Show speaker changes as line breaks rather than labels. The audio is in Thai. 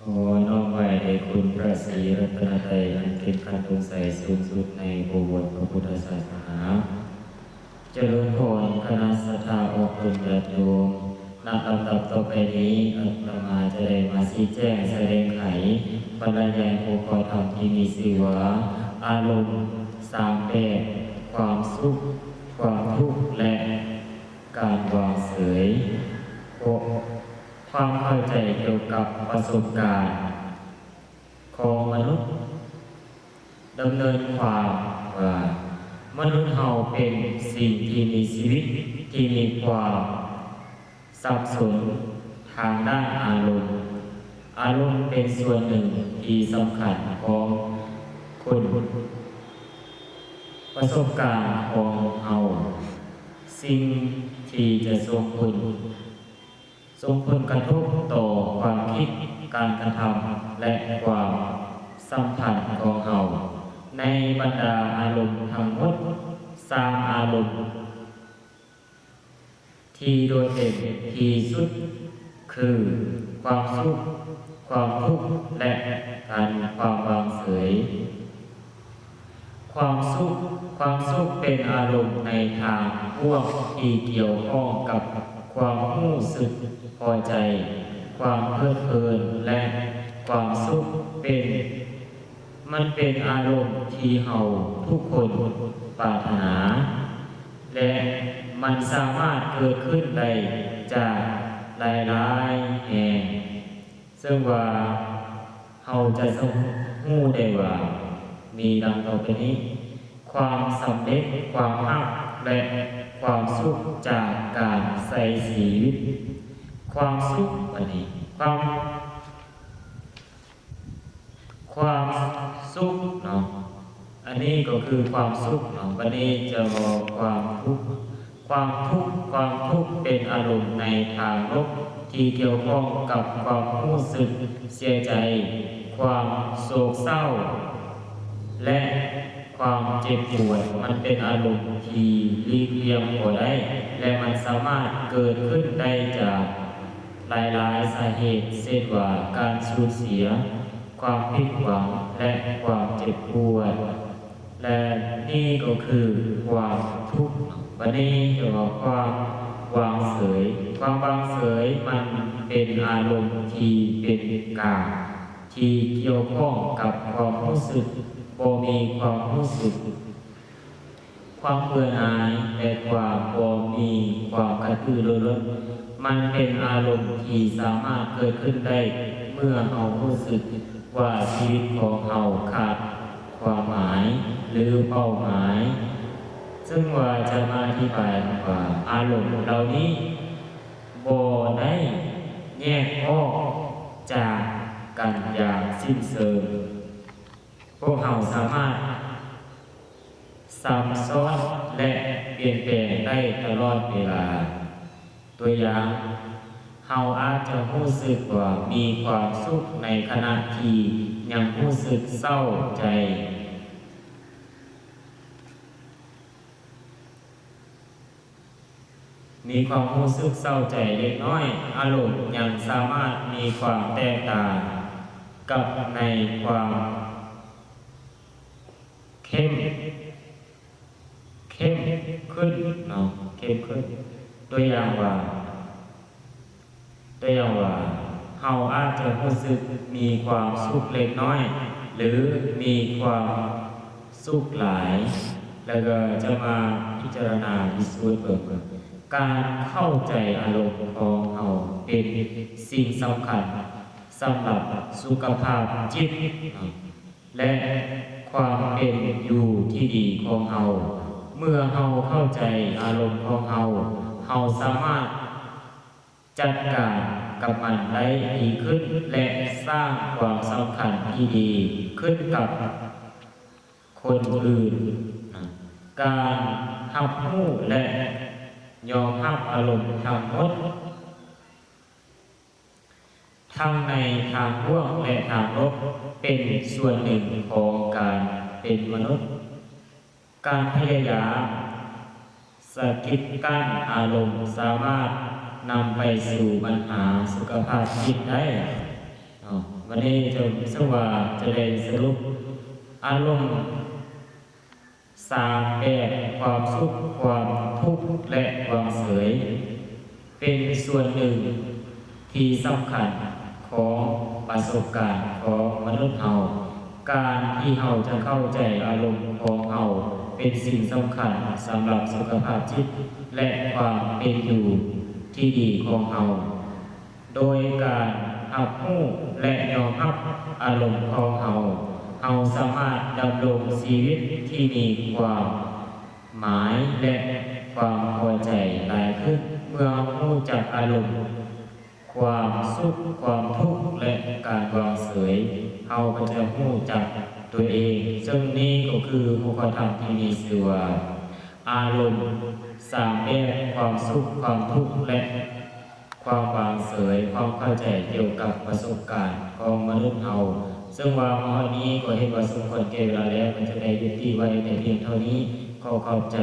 ขอน้อมไหว้แด่คุณพระศรีรัตนตรัยอันเป็นคันธงใสสูงสุดในบวรพระพุทธศาสนาเจริญพรคณะสัทธาอกตนญาติโยมณลำดับต่อไปนี้อาตมาจะได้มาชี้แจงแสดงไขบรรยายหัวข้อธรรมที่มีชื่อว่าอารมณ์สามแบบความสุขความทุกข์และการวางเฉยความเข้าใจเกี่ยวกับประสบการณ์ของมนุษย์ดำเนินความว่ามนุษย์เราเป็นสิ่งที่มีชีวิตที่มีความสับสนทางด้านอารมณ์เป็นส่วนหนึ่งที่สำคัญของคนประสบการณ์ของเราสิ่งที่จะส่งผลกระทบต่อความคิดการกระทำและความสัมพันธ์ของเราในบรรดาอารมณ์ทั้งหมด3อารมณ์ที่โดดเด่นที่สุดคือความสุขความทุกข์และการความวางเฉยความสุขเป็นอารมณ์ในทางบวกที่เกี่ยวข้องกับความรู้สึกพอใจความเพลิดเพลินและความสุขมันเป็นอารมณ์ที่เราทุกคนปรารถนาและมันสามารถเกิดขึ้นได้จากหลายๆแห่งซึ่งว่าเราจะรู้ได้ว่ามีดังต่อไปนี้ความสำเร็จความรักและความสุขจากการใส่ชีวิตความสุขอันนี้ความสุขเนาะอันนี้ก็คือความสุขเนาะวันนี้จะบอกความทุกข์เป็นอารมณ์ในทางลบที่เกี่ยวข้องกับความรู้สึกเสียใจความโศกเศร้าและความเจ็บปวดมันเป็นอารมณ์ที่หลีกเลี่ยงบ่ได้และมันสามารถเกิดขึ้นได้จากหลายๆสาเหตุเช่นว่าการสูญเสียความผิดหวังและความเจ็บปวดและนี่ก็คือความทุกข์วันนี้จะบอกความวางเฉยมันเป็นอารมณ์ที่เป็นกลางที่เกี่ยวข้องกับความรู้สึกบ่มีความรู้สึกความเบื่อหน่ายและความบ่มีความกระตือรือร้นมันเป็นอารมณ์ที่สามารถเกิดขึ้นได้เมื่อเรารู้สึกว่าชีวิตของเราขาดความหมายหรือเป้าหมายซึ่งว่าจะมาอธิบายว่าอารมณ์เหล่านี้บ่ได้แยกออกจากกันอย่างสิ้นเชิงพวกเราสามารถซับซ้อนและเปลี่ยนแปลงได้ตลอดเวลาตัวอย่างเราอาจจะรู้สึกว่ามีความสุขในขณะที่ยังรู้สึกเศร้าใจมีความรู้สึกเศร้าใจเล็กน้อยอารมณ์ยังสามารถมีความแตกต่างกับในความเข้มขึ้นเนาะเข้มขึ้นตัวอย่างว่าเราอาจจะรู้สึกมีความสุขเล็กน้อยหรือมีความสุขหลายแล้วก็จะมาพิจารณาวิสูตรเปิดการเข้าใจอารมณ์ของเราเป็นสิ่งสำคัญสำหรับสุขภาพจิตและความเป็นอยู่ที่ดีของเราเมื่อเราเข้าใจอารมณ์ของเราสามารถจัดการกับมันได้ดีขึ้นและสร้างความสัมพันธ์ที่ดีขึ้นกับคนอื่นการรับรู้และยอมรับอารมณ์ทั้งหมดทั้งในทางบวกและทางลบเป็นส่วนหนึ่งของการเป็นมนุษย์การพยายามสกิดกั้นอารมณ์สามารถนำไปสู่ปัญหาสุขภาพจิตได้ วันนี้จะสว่าจะได้สรุปอารมณ์สามแบบความสุขความทุกข์และความเสยเป็นส่วนหนึ่งที่สำคัญของประสบการณ์ของมนุษย์เฮาการที่เฮาจะเข้าใจอารมณ์ของเฮาเป็นสิ่งสำคัญสำหรับสุขภาพจิตและความเป็นอยู่ที่ดีของเฮาโดยการรับรู้และยอมรับอารมณ์ของเฮาสามารถดำรงชีวิตที่มีความหมายและความพอใจหลายขึ้นเมื่อรู้จักอารมณ์ความสุขความทุกข์และการวางเฉยเฮาก็จะรู้จักตัวเองซึ่งนี้ก็คือหัวข้อธรรมที่มีชื่อว่าอารมณ์สามแบบความสุขความทุกข์และความวางเฉยความเข้าใจเกี่ยวกับประสบการณ์ของมนุษย์เฮาซึ่งว่าข้อนี้ก็เห็นว่าสมควรแก่เวลาแล้วมันจะได้ยุติไว้ในเพียงเท่านี้ขอขอบใจ